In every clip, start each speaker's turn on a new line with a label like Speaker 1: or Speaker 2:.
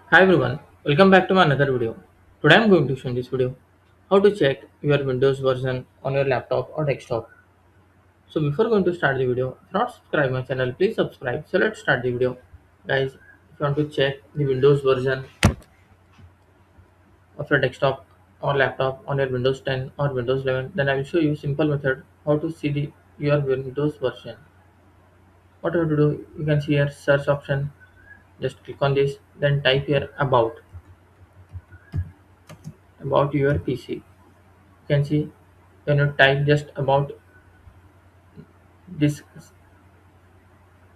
Speaker 1: Hi everyone, welcome back to my another video. Today I'm going to show in this video how to check your Windows version on your laptop or desktop. So before going to start the video, if not subscribe my channel, please subscribe. So let's start the video. Guys, if you want to check the Windows version of your desktop or laptop on your Windows 10 or Windows 11, then I will show you simple method how to see your Windows version. What you have to do, you can see here search option, just click on this, then type here about your PC. You can see when you type just about, this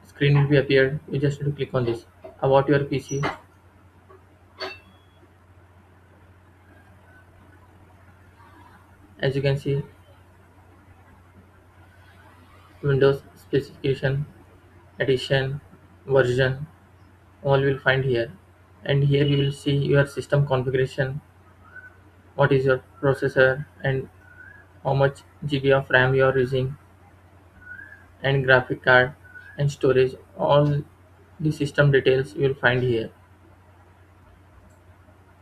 Speaker 1: screen will be appeared. You just need to click on this about your PC. As you can see, Windows specification, edition, version, all will find here. And here you will see your system configuration, what is your processor and how much GB of RAM you are using, and graphic card and storage. All the system details you will find here.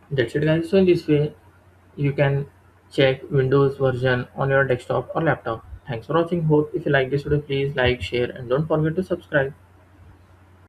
Speaker 1: That's it guys. So in this way you can check Windows version on your desktop or laptop. Thanks for watching. Hope if you like this video, please like, share, and don't forget to subscribe.